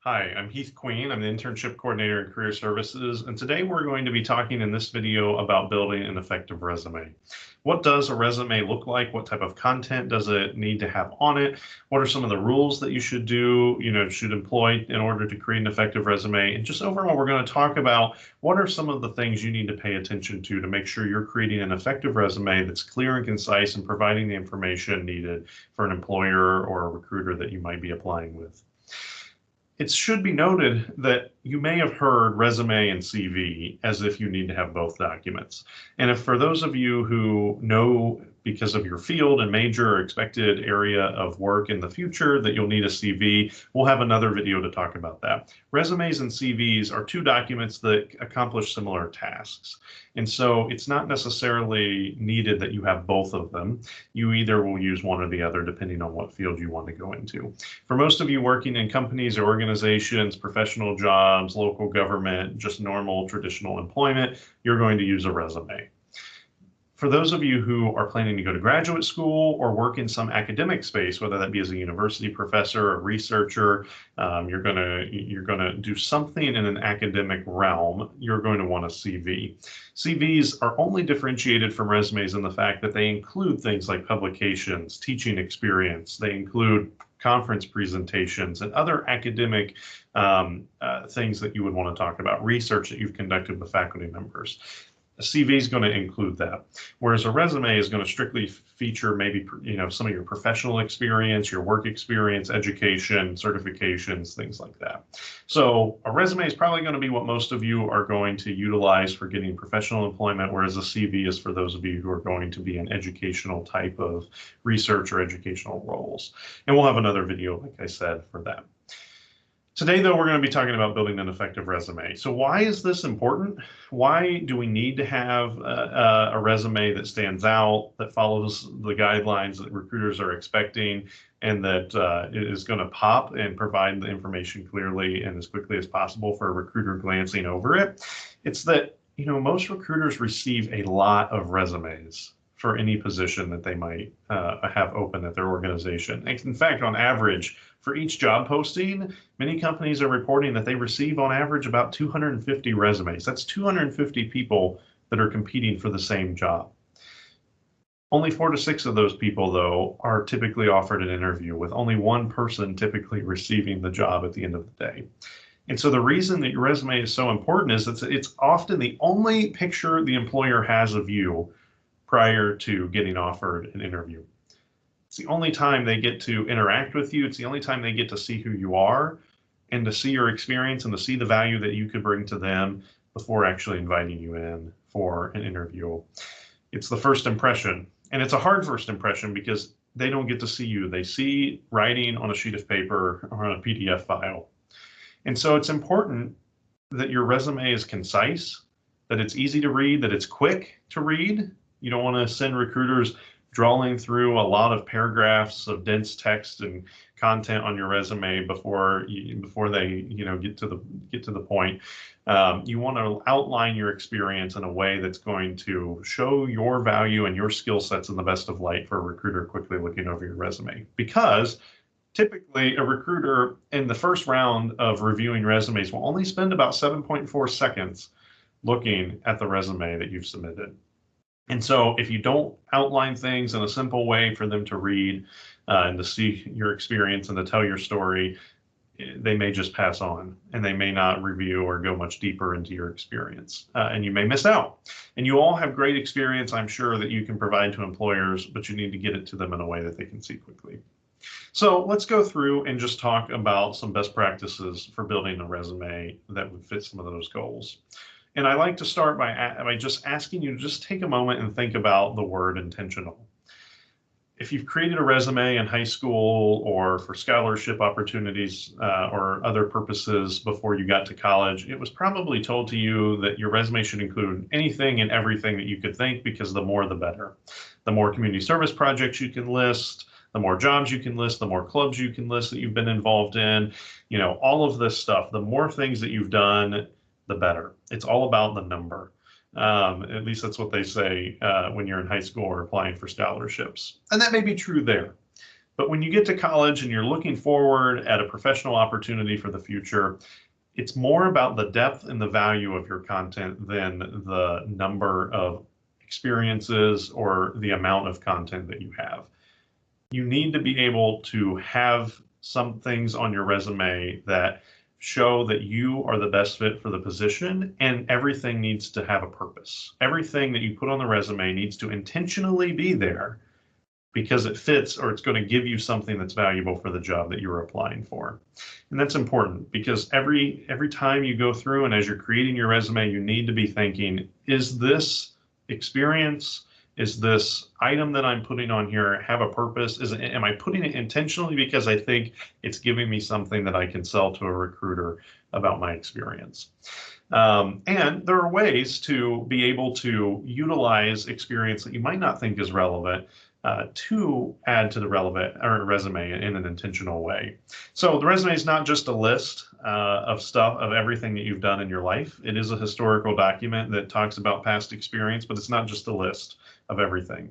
Hi, I'm Heath Queen. I'm the Internship Coordinator in Career Services, and today we're going to be talking in this video about building an effective resume. What does a resume look like? What type of content does it need to have on it? What are some of the rules that you should should employ in order to create an effective resume? And just overall, we're going to talk about what are some of the things you need to pay attention to make sure you're creating an effective resume that's clear and concise and providing the information needed for an employer or a recruiter that you might be applying with. It should be noted that you may have heard resume and CV as if you need to have both documents. And if for those of you who know because of your field and major or expected area of work in the future that you'll need a CV, we'll have another video to talk about that. Resumes and CVs are two documents that accomplish similar tasks. And so it's not necessarily needed that you have both of them. You either will use one or the other depending on what field you want to go into. For most of you working in companies or organizations, professional jobs, local government, just normal traditional employment, you're going to use a resume. For those of you who are planning to go to graduate school or work in some academic space, whether that be as a university professor or researcher, you're gonna do something in an academic realm, you're going to want a CV. CVs are only differentiated from resumes in the fact that they include things like publications, teaching experience, they include conference presentations and other academic things that you would want to talk about, research that you've conducted with faculty members. A CV is going to include that, whereas a resume is going to strictly feature maybe some of your professional experience, your work experience, education, certifications, things like that. So a resume is probably going to be what most of you are going to utilize for getting professional employment, whereas a CV is for those of you who are going to be in educational type of research or educational roles. And we'll have another video, like I said, for that. Today, though, we're going to be talking about building an effective resume. So why is this important? Why do we need to have a resume that stands out, that follows the guidelines that recruiters are expecting, and that is going to pop and provide the information clearly and as quickly as possible for a recruiter glancing over it? It's that, most recruiters receive a lot of resumes for any position that they might have open at their organization. In fact, on average, for each job posting, many companies are reporting that they receive on average about 250 resumes. That's 250 people that are competing for the same job. Only 4 to 6 of those people, though, are typically offered an interview, with only one person typically receiving the job at the end of the day. And so the reason that your resume is so important is that it's often the only picture the employer has of you prior to getting offered an interview. It's the only time they get to interact with you. It's the only time they get to see who you are and to see your experience and to see the value that you could bring to them before actually inviting you in for an interview. It's the first impression, and it's a hard first impression because they don't get to see you. They see writing on a sheet of paper or on a PDF file. And so it's important that your resume is concise, that it's easy to read, that it's quick to read. You don't want to send recruiters drawing through a lot of paragraphs of dense text and content on your resume before they get to the point. You want to outline your experience in a way that's going to show your value and your skill sets in the best of light for a recruiter quickly looking over your resume. Because typically, a recruiter in the first round of reviewing resumes will only spend about 7.4 seconds looking at the resume that you've submitted. And so if you don't outline things in a simple way for them to read and to see your experience and to tell your story, they may just pass on and they may not review or go much deeper into your experience, and you may miss out. And you all have great experience, I'm sure, that you can provide to employers, but you need to get it to them in a way that they can see quickly. So let's go through and just talk about some best practices for building a resume that would fit some of those goals. And I like to start by just asking you to just take a moment and think about the word intentional. If you've created a resume in high school or for scholarship opportunities or other purposes before you got to college, it was probably told to you that your resume should include anything and everything that you could think, because the more the better. The more community service projects you can list, the more jobs you can list, the more clubs you can list that you've been involved in, all of this stuff, the more things that you've done, the better. It's all about the number. At least that's what they say when you're in high school or applying for scholarships. And that may be true there. But when you get to college and you're looking forward at a professional opportunity for the future, it's more about the depth and the value of your content than the number of experiences or the amount of content that you have. You need to be able to have some things on your resume that show that you are the best fit for the position, and everything needs to have a purpose. Everything that you put on the resume needs to intentionally be there because it fits or it's going to give you something that's valuable for the job that you're applying for. And that's important because every time you go through and as you're creating your resume, you need to be thinking, is this experience, is this item that I'm putting on here have a purpose? Am I putting it intentionally because I think it's giving me something that I can sell to a recruiter about my experience? And there are ways to be able to utilize experience that you might not think is relevant to add to the relevant or resume in an intentional way. So the resume is not just a list of everything that you've done in your life. It is a historical document that talks about past experience, but it's not just a list of everything.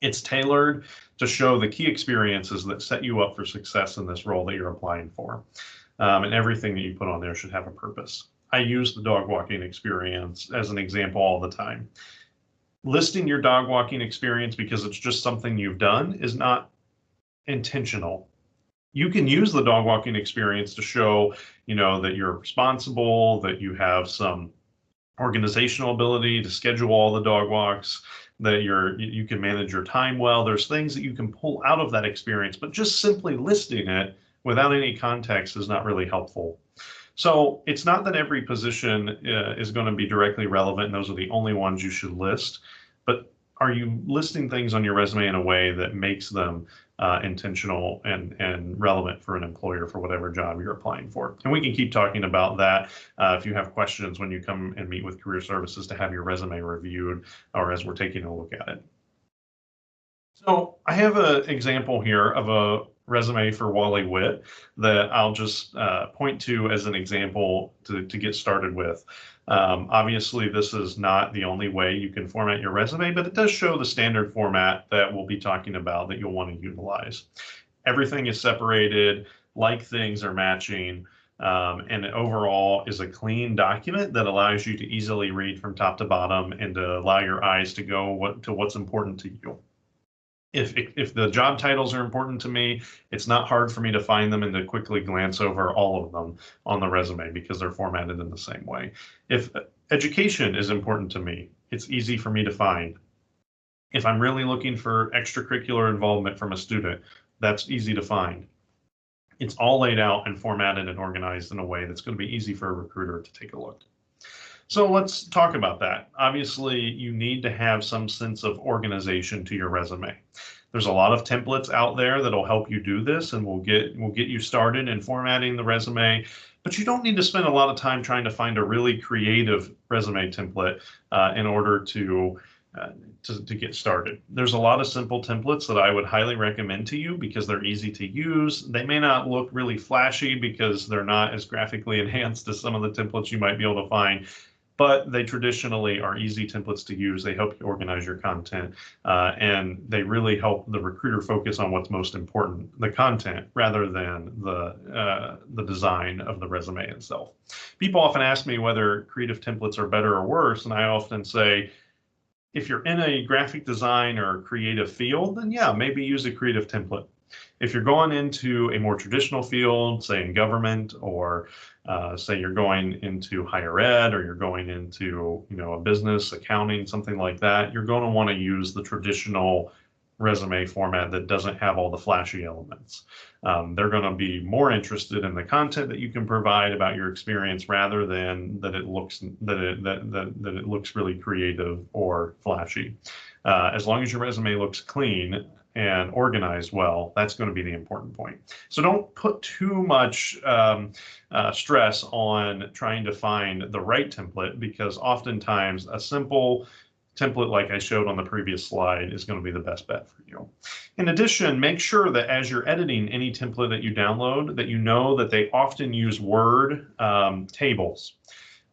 It's tailored to show the key experiences that set you up for success in this role that you're applying for. And everything that you put on there should have a purpose. I use the dog walking experience as an example all the time. Listing your dog walking experience because it's just something you've done is not intentional. You can use the dog walking experience to show, that you're responsible, that you have some organizational ability to schedule all the dog walks, that you can manage your time well. There's things that you can pull out of that experience, but just simply listing it without any context is not really helpful. So it's not that every position is going to be directly relevant and those are the only ones you should list, but are you listing things on your resume in a way that makes them intentional and relevant for an employer for whatever job you're applying for? And we can keep talking about that if you have questions when you come and meet with Career Services to have your resume reviewed or as we're taking a look at it. So I have an example here of a resume for Wally Witt that I'll just point to as an example to get started with. Obviously, this is not the only way you can format your resume, but it does show the standard format that we'll be talking about that you'll want to utilize. Everything is separated, like things are matching, and it overall is a clean document that allows you to easily read from top to bottom and to allow your eyes to go to what's important to you. If the job titles are important to me, it's not hard for me to find them and to quickly glance over all of them on the resume because they're formatted in the same way. If education is important to me, it's easy for me to find. If I'm really looking for extracurricular involvement from a student, that's easy to find. It's all laid out and formatted and organized in a way that's going to be easy for a recruiter to take a look. So let's talk about that. Obviously, you need to have some sense of organization to your resume. There's a lot of templates out there that'll help you do this and will get you started in formatting the resume, but you don't need to spend a lot of time trying to find a really creative resume template in order to get started. There's a lot of simple templates that I would highly recommend to you because they're easy to use. They may not look really flashy because they're not as graphically enhanced as some of the templates you might be able to find, but they traditionally are easy templates to use. They help you organize your content, and they really help the recruiter focus on what's most important, the content, rather than the design of the resume itself. People often ask me whether creative templates are better or worse, and I often say, if you're in a graphic design or creative field, then yeah, maybe use a creative template. If you're going into a more traditional field, say in government, or say you're going into higher ed, or you're going into a business, accounting, something like that, you're going to want to use the traditional resume format that doesn't have all the flashy elements. They're going to be more interested in the content that you can provide about your experience rather than that it looks really creative or flashy. As long as your resume looks clean and organized well, that's going to be the important point. So don't put too much stress on trying to find the right template, because oftentimes a simple template like I showed on the previous slide is going to be the best bet for you. In addition, make sure that as you're editing any template that you download, that you know that they often use Word tables.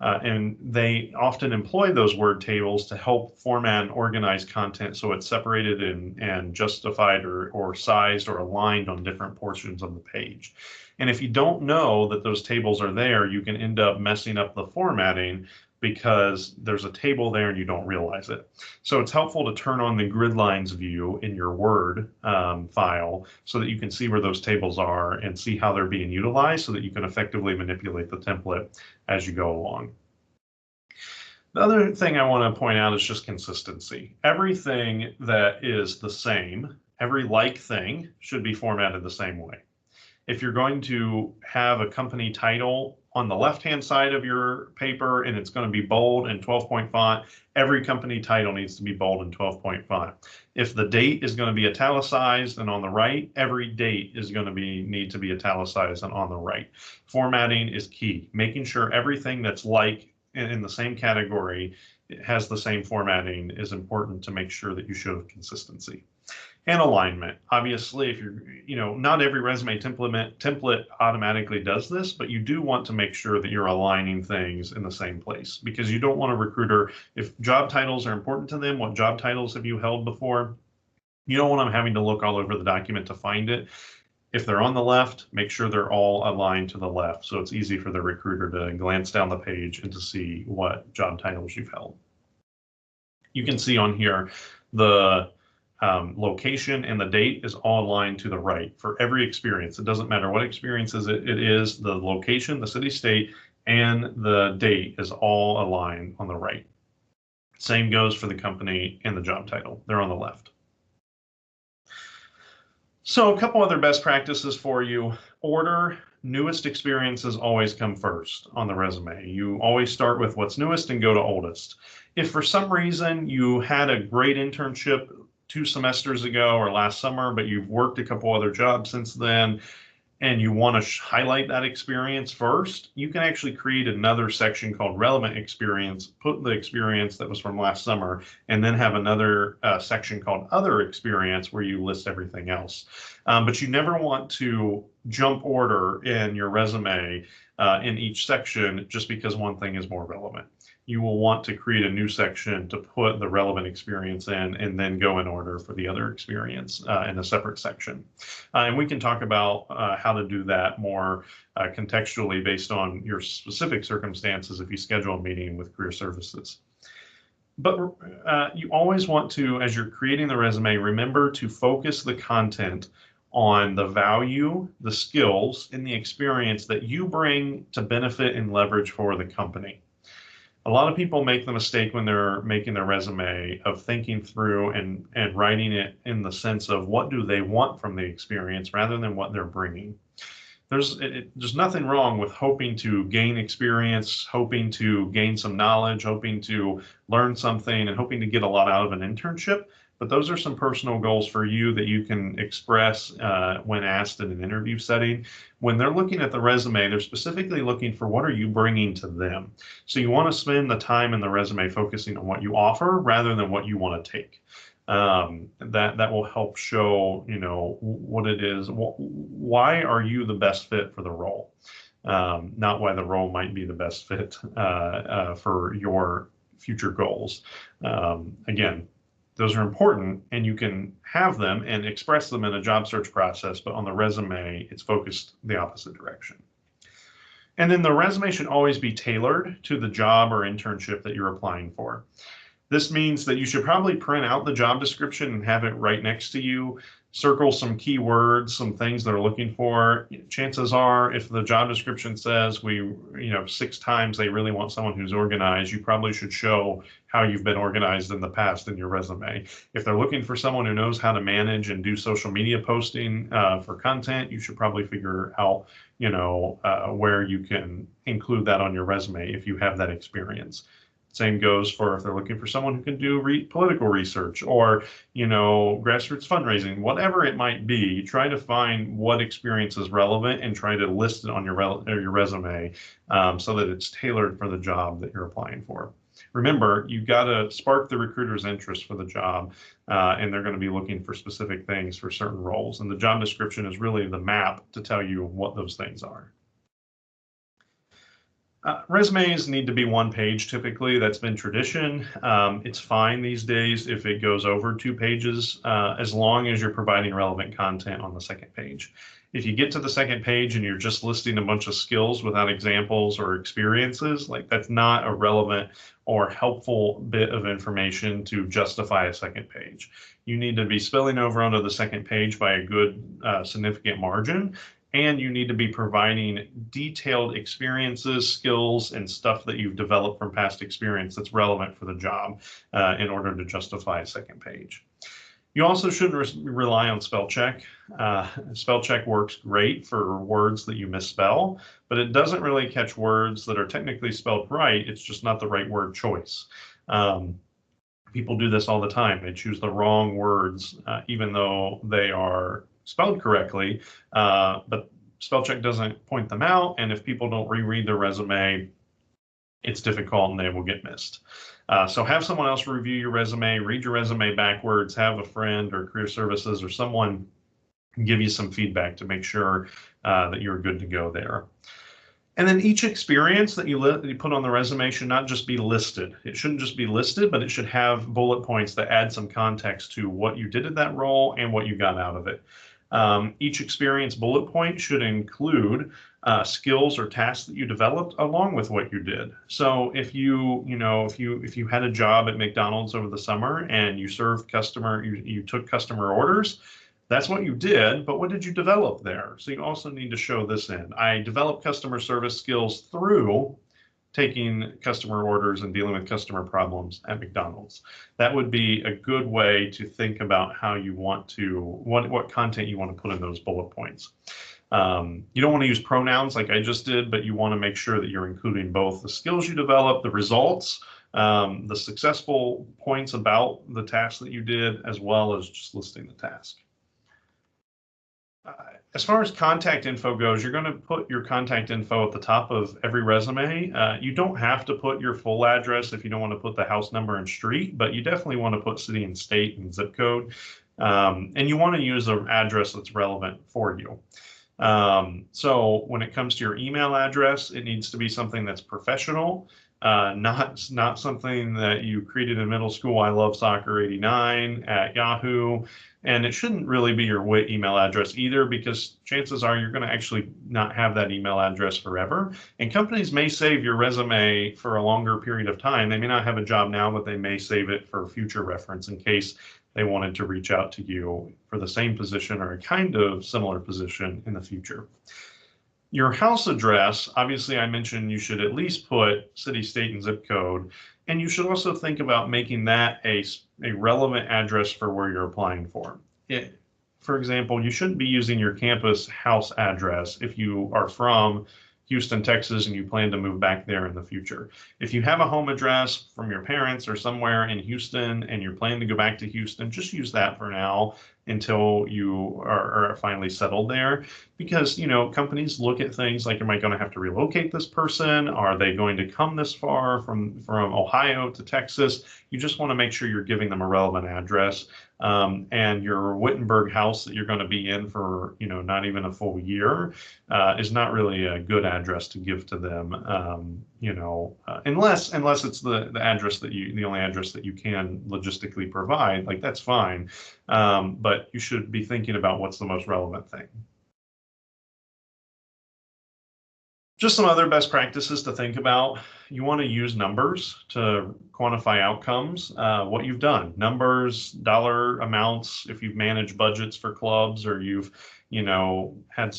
And they often employ those word tables to help format and organize content so it's separated and justified or sized or aligned on different portions of the page. And if you don't know that those tables are there, you can end up messing up the formatting because there's a table there and you don't realize it. So it's helpful to turn on the grid lines view in your Word file so that you can see where those tables are and see how they're being utilized so that you can effectively manipulate the template as you go along. The other thing I want to point out is just consistency. Everything that is the same, every like thing should be formatted the same way. If you're going to have a company title on the left-hand side of your paper and it's going to be bold and 12-point font, every company title needs to be bold and 12-point font. If the date is going to be italicized and on the right, every date is going to need to be italicized and on the right. Formatting is key. Making sure everything that's like in the same category has the same formatting is important to make sure that you show consistency. And alignment. Obviously, if you're, not every resume template automatically does this, but you do want to make sure that you're aligning things in the same place because you don't want a recruiter, if job titles are important to them, what job titles have you held before? You don't want them having to look all over the document to find it. If they're on the left, make sure they're all aligned to the left so it's easy for the recruiter to glance down the page and to see what job titles you've held. You can see on here the location and the date is all aligned to the right for every experience. It doesn't matter what experiences it is, the location, the city, state, and the date is all aligned on the right. Same goes for the company and the job title. They're on the left. So a couple other best practices for you. Order newest experiences always come first on the resume. You always start with what's newest and go to oldest. If for some reason you had a great internship 2 semesters ago or last summer, but you've worked a couple other jobs since then, and you want to highlight that experience first, you can actually create another section called relevant experience, put the experience that was from last summer, and then have another section called other experience where you list everything else. But you never want to jump order in your resume in each section just because one thing is more relevant. You will want to create a new section to put the relevant experience in and then go in order for the other experience in a separate section. And we can talk about how to do that more contextually based on your specific circumstances if you schedule a meeting with Career Services. But you always want to, as you're creating the resume, remember to focus the content on the value, the skills, and the experience that you bring to benefit and leverage for the company. A lot of people make the mistake when they're making their resume of thinking through and writing it in the sense of what do they want from the experience rather than what they're bringing. There's nothing wrong with hoping to gain experience, hoping to gain some knowledge, hoping to learn something, and hoping to get a lot out of an internship. But those are some personal goals for you that you can express when asked in an interview setting. When they're looking at the resume, they're specifically looking for what are you bringing to them. So you want to spend the time in the resume focusing on what you offer rather than what you want to take. That will help show, what it is. Why are you the best fit for the role? Not why the role might be the best fit for your future goals. Again, those are important and you can have them and express them in a job search process, but on the resume, it's focused the opposite direction. And then the resume should always be tailored to the job or internship that you're applying for. This means that you should probably print out the job description and have it right next to you. Circle some keywords, some things they're looking for. Chances are, if the job description says 6 times they really want someone who's organized, you probably should show how you've been organized in the past in your resume. If they're looking for someone who knows how to manage and do social media posting for content, you should probably figure out, where you can include that on your resume if you have that experience. Same goes for if they're looking for someone who can do political research or, grassroots fundraising, whatever it might be. Try to find what experience is relevant and try to list it on your resume so that it's tailored for the job that you're applying for. Remember, you've got to spark the recruiter's interest for the job, and they're going to be looking for specific things for certain roles. And the job description is really the map to tell you what those things are. Resumes need to be one page typically. That's been tradition. It's fine these days if it goes over 2 pages, as long as you're providing relevant content on the second page. If you get to the second page and you're just listing a bunch of skills without examples or experiences, like that's not a relevant or helpful bit of information to justify a second page. You need to be spilling over onto the second page by a good significant margin. And you need to be providing detailed experiences, skills, and stuff that you've developed from past experience that's relevant for the job in order to justify a second page. You also shouldn't rely on spell check. Spell check works great for words that you misspell, but it doesn't really catch words that are technically spelled right. It's just not the right word choice. People do this all the time. They choose the wrong words, even though they are spelled correctly, but spell check doesn't point them out. And if people don't reread their resume, it's difficult and they will get missed. So have someone else review your resume, read your resume backwards, have a friend or career services or someone give you some feedback to make sure that you're good to go there. And then each experience that you put on the resume should not just be listed. It shouldn't just be listed, but it should have bullet points that add some context to what you did in that role and what you got out of it. Each experience bullet point should include skills or tasks that you developed along with what you did. So if you had a job at McDonald's over the summer and you served you took customer orders, that's what you did, but what did you develop there? So you also need to show this in. I developed customer service skills through taking customer orders and dealing with customer problems at McDonald's. That would be a good way to think about how you want to, what content you want to put in those bullet points. You don't want to use pronouns like I just did, but you want to make sure that you're including both the skills you developed, the results, the successful points about the task that you did, as well as just listing the task. As far as contact info goes, you're going to put your contact info at the top of every resume. You don't have to put your full address if you don't want to put the house number and street, but you definitely want to put city and state and zip code. And you want to use an address that's relevant for you. So when it comes to your email address, it needs to be something that's professional, not something that you created in middle school. I love soccer 89 at Yahoo. And it shouldn't really be your WIT email address either, because chances are you're going to actually not have that email address forever. And companies may save your resume for a longer period of time. They may not have a job now, but they may save it for future reference in case they wanted to reach out to you for the same position or a kind of similar position in the future. Your house address, obviously I mentioned you should at least put city, state, and zip code. And you should also think about making that a relevant address for where you're applying for. For example, you shouldn't be using your campus house address if you are from Houston, Texas, and you plan to move back there in the future. If you have a home address from your parents or somewhere in Houston and you're planning to go back to Houston, just use that for now until you are finally settled there. Because, companies look at things like, am I going to have to relocate this person? Are they going to come this far from Ohio to Texas? You just want to make sure you're giving them a relevant address. And your Wittenberg house that you're going to be in for, not even a full year is not really a good address to give to them, unless it's the address the only address that you can logistically provide, like that's fine. But you should be thinking about what's the most relevant thing. Just some other best practices to think about. You want to use numbers to quantify outcomes, what you've done. Numbers, dollar amounts, if you've managed budgets for clubs or you've had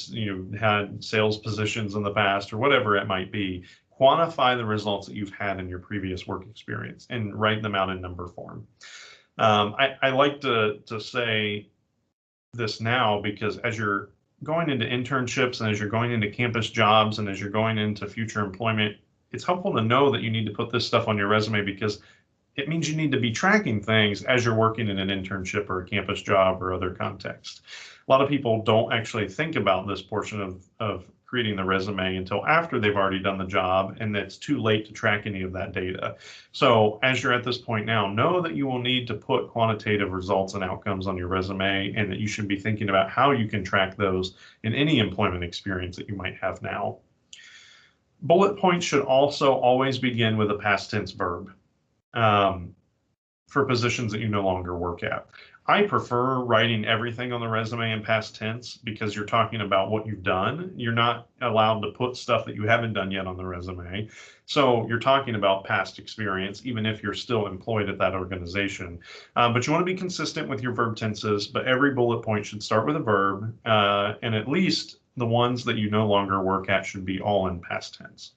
sales positions in the past or whatever it might be. Quantify the results that you've had in your previous work experience and write them out in number form. I like to say this now because as you're going into internships and as you're going into campus jobs and as you're going into future employment, it's helpful to know that you need to put this stuff on your resume because it means you need to be tracking things as you're working in an internship or a campus job or other context. A lot of people don't actually think about this portion of creating the resume until after they've already done the job, and it's too late to track any of that data. So as you're at this point now, know that you will need to put quantitative results and outcomes on your resume, and that you should be thinking about how you can track those in any employment experience that you might have now. Bullet points should also always begin with a past tense verb for positions that you no longer work at. I prefer writing everything on the resume in past tense because you're talking about what you've done. You're not allowed to put stuff that you haven't done yet on the resume. So you're talking about past experience, even if you're still employed at that organization. But you want to be consistent with your verb tenses, but every bullet point should start with a verb, and at least the ones that you no longer work at should be all in past tense.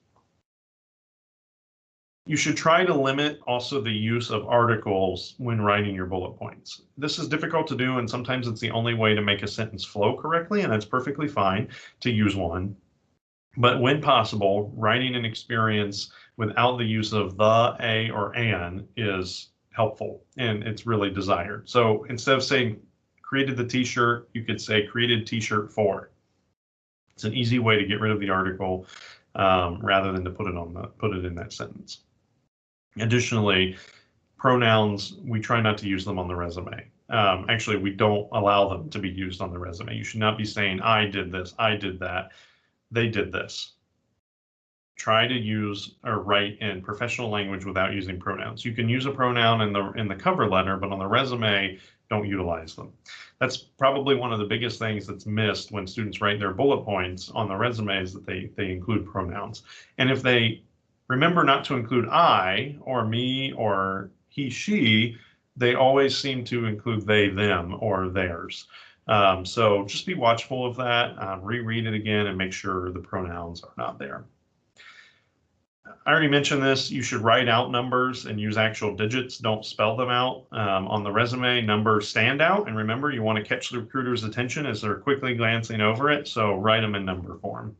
You should try to limit also the use of articles when writing your bullet points. This is difficult to do, and sometimes it's the only way to make a sentence flow correctly, and that's perfectly fine to use one. But when possible, writing an experience without the use of the, a, or an is helpful, and it's really desired. So instead of saying created the t-shirt, you could say created t-shirt for. It's an easy way to get rid of the article rather than to put it in that sentence. Additionally, pronouns, we try not to use them on the resume. Actually, we don't allow them to be used on the resume. You should not be saying, I did this, I did that, they did this. Try to use or write in professional language without using pronouns. You can use a pronoun in the cover letter, but on the resume, don't utilize them. That's probably one of the biggest things that's missed when students write their bullet points on the resumes, that they include pronouns. And if they remember not to include I or me or he, she, they always seem to include they, them, or theirs. So just be watchful of that, reread it again, and make sure the pronouns are not there. I already mentioned this. You should write out numbers and use actual digits. Don't spell them out. On the resume, numbers stand out. And remember, you want to catch the recruiter's attention as they're quickly glancing over it. So write them in number form.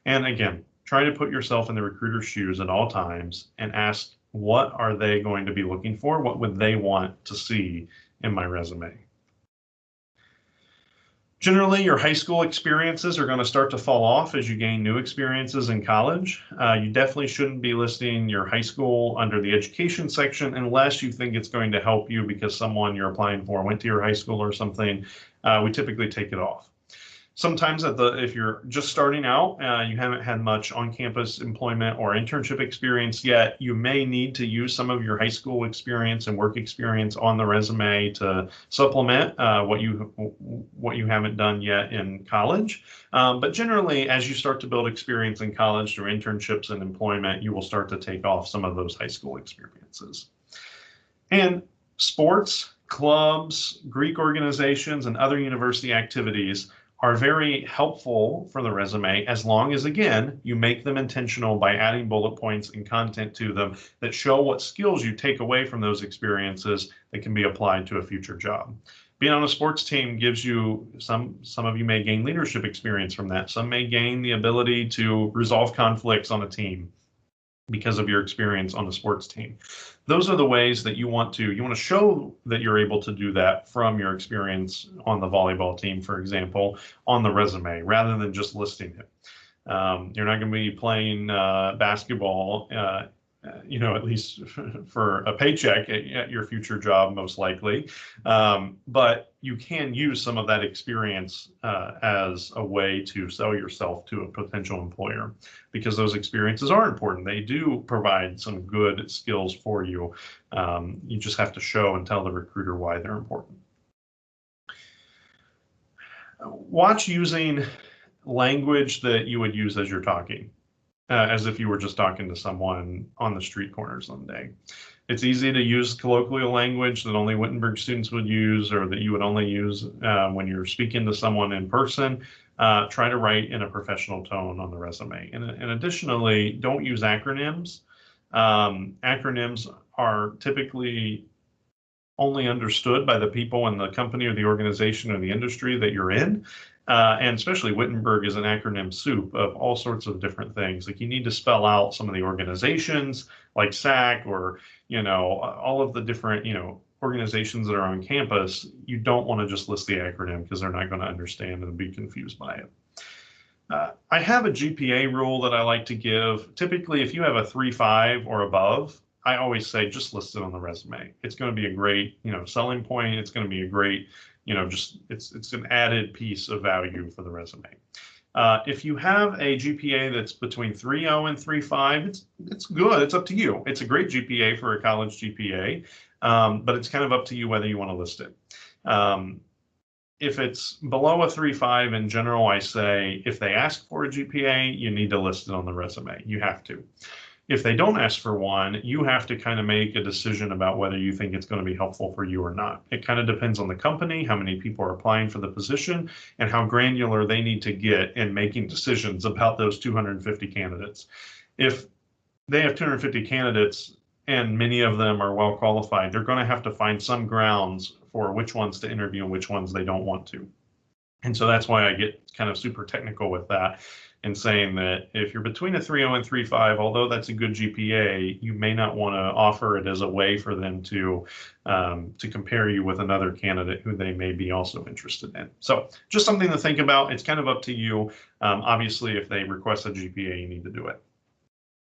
And again, try to put yourself in the recruiter's shoes at all times and ask, what are they going to be looking for? What would they want to see in my resume? Generally, your high school experiences are going to start to fall off as you gain new experiences in college. You definitely shouldn't be listing your high school under the education section unless you think it's going to help you because someone you're applying for went to your high school or something. We typically take it off. Sometimes if you're just starting out, you haven't had much on-campus employment or internship experience yet, you may need to use some of your high school experience and work experience on the resume to supplement what you haven't done yet in college. But generally, as you start to build experience in college through internships and employment, you will start to take off some of those high school experiences. And sports, clubs, Greek organizations, and other university activities are very helpful for the resume as long as, again, you make them intentional by adding bullet points and content to them that show what skills you take away from those experiences that can be applied to a future job. Being on a sports team gives you, some of you may gain leadership experience from that. Some may gain the ability to resolve conflicts on a team because of your experience on the sports team. Those are the ways that you want to show that you're able to do that from your experience on the volleyball team, for example, on the resume, rather than just listing it. You're not going to be playing basketball, at least for a paycheck at your future job, most likely. But you can use some of that experience as a way to sell yourself to a potential employer, because those experiences are important. They do provide some good skills for you. You just have to show and tell the recruiter why they're important. Watch using language that you would use as you're talking. As if you were just talking to someone on the street corner someday. It's easy to use colloquial language that only Wittenberg students would use, or that you would only use when you're speaking to someone in person. Try to write in a professional tone on the resume. And additionally, don't use acronyms. Acronyms are typically only understood by the people in the company or the organization or the industry that you're in. And especially Wittenberg is an acronym soup of all sorts of different things. Like, you need to spell out some of the organizations like SAC or, all of the different, organizations that are on campus. You don't want to just list the acronym because they're not going to understand and be confused by it. I have a GPA rule that I like to give. Typically, if you have a 3.5 or above, I always say just list it on the resume. It's going to be a great, selling point. It's going to be a great, it's an added piece of value for the resume. If you have a GPA that's between 3.0 and 3.5, it's good. It's up to you. It's a great GPA for a college GPA, but it's kind of up to you whether you want to list it. If it's below a 3.5 in general, I say if they ask for a GPA, you need to list it on the resume. You have to. If they don't ask for one, you have to kind of make a decision about whether you think it's going to be helpful for you or not. It kind of depends on the company, how many people are applying for the position, and how granular they need to get in making decisions about those 250 candidates. If they have 250 candidates and many of them are well qualified, they're going to have to find some grounds for which ones to interview and which ones they don't want to. And so that's why I get kind of super technical with that and saying that if you're between a 3.0 and 3.5, although that's a good GPA, you may not want to offer it as a way for them to compare you with another candidate who they may be also interested in. So just something to think about. It's kind of up to you. Obviously, if they request a GPA, you need to do it.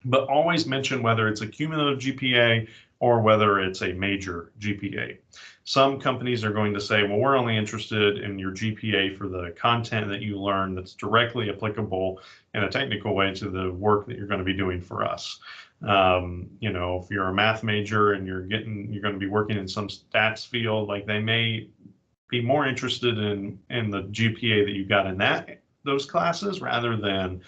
But always mention whether it's a cumulative GPA or whether it's a major GPA. Some companies are going to say, well, we're only interested in your GPA for the content that you learn that's directly applicable in a technical way to the work that you're going to be doing for us. You know, if you're a math major and you're going to be working in some stats field, like they may be more interested in the GPA that you got in those classes rather than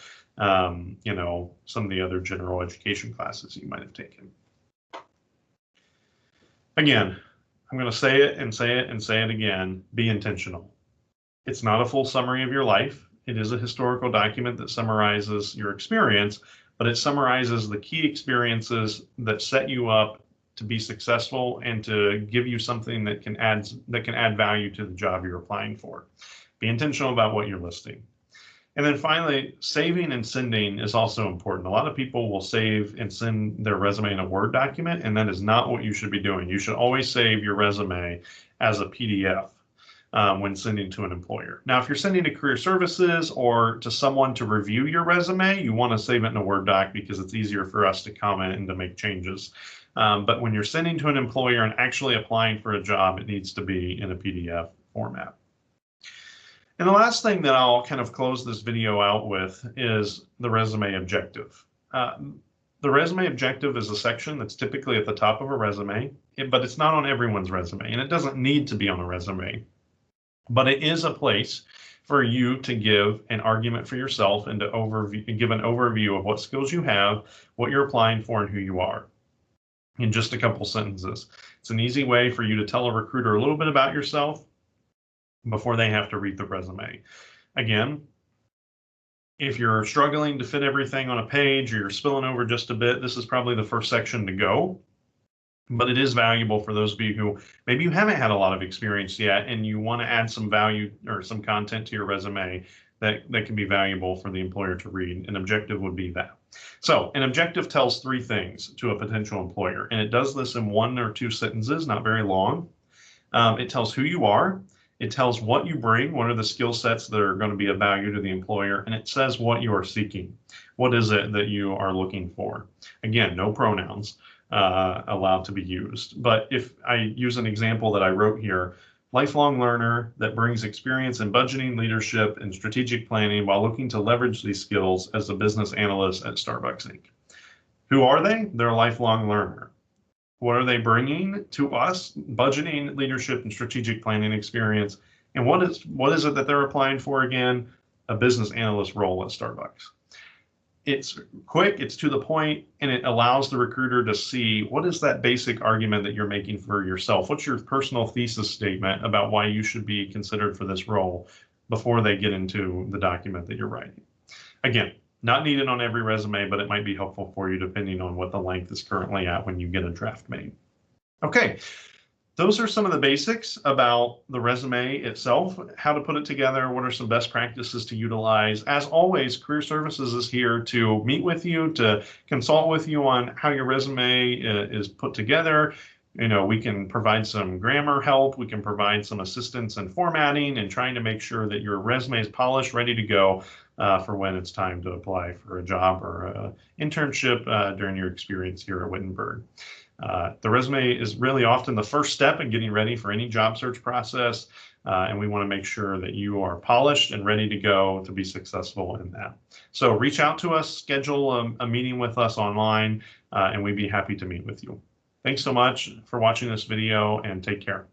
you know, some of the other general education classes you might have taken. Again, I'm going to say it and say it and say it again. Be intentional. It's not a full summary of your life. It is a historical document that summarizes your experience, but it summarizes the key experiences that set you up to be successful and to give you something that can add value to the job you're applying for. Be intentional about what you're listing. And then finally, saving and sending is also important. A lot of people will save and send their resume in a Word document, and that is not what you should be doing. You should always save your resume as a PDF when sending to an employer. Now, if you're sending to career services or to someone to review your resume, you want to save it in a Word doc because it's easier for us to comment and to make changes. But when you're sending to an employer and actually applying for a job, it needs to be in a PDF format. And the last thing that I'll kind of close this video out with is the resume objective. The resume objective is a section that's typically at the top of a resume, but it's not on everyone's resume, and it doesn't need to be on a resume. But it is a place for you to give an argument for yourself and to give an overview of what skills you have, what you're applying for, and who you are in just a couple sentences. It's an easy way for you to tell a recruiter a little bit about yourself before they have to read the resume. Again, if you're struggling to fit everything on a page or you're spilling over just a bit, this is probably the first section to go. But it is valuable for those of you who maybe you haven't had a lot of experience yet and you want to add some value or some content to your resume that can be valuable for the employer to read. An objective would be that. So an objective tells three things to a potential employer, and it does this in 1 or 2 sentences, not very long. It tells who you are. It tells what you bring, what are the skill sets that are going to be of value to the employer, and it says what you are seeking. What is it that you are looking for? Again, no pronouns allowed to be used. But if I use an example that I wrote here, lifelong learner that brings experience in budgeting, leadership, and strategic planning while looking to leverage these skills as a business analyst at Starbucks Inc. Who are they? They're a lifelong learner. What are they bringing to us? Budgeting, leadership, and strategic planning experience. And what is it that they're applying for again? A business analyst role at Starbucks. It's quick, it's to the point, and it allows the recruiter to see what is that basic argument that you're making for yourself. What's your personal thesis statement about why you should be considered for this role before they get into the document that you're writing. Again, not needed on every resume, but it might be helpful for you depending on what the length is currently at when you get a draft made. Okay, those are some of the basics about the resume itself, how to put it together, what are some best practices to utilize. As always, Career Services is here to meet with you, to consult with you on how your resume is put together. You know, we can provide some grammar help, we can provide some assistance in formatting and trying to make sure that your resume is polished, ready to go for when it's time to apply for a job or an internship during your experience here at Wittenberg. The resume is really often the first step in getting ready for any job search process, and we want to make sure that you are polished and ready to go to be successful in that. So reach out to us, schedule a meeting with us online, and we'd be happy to meet with you. Thanks so much for watching this video, and take care.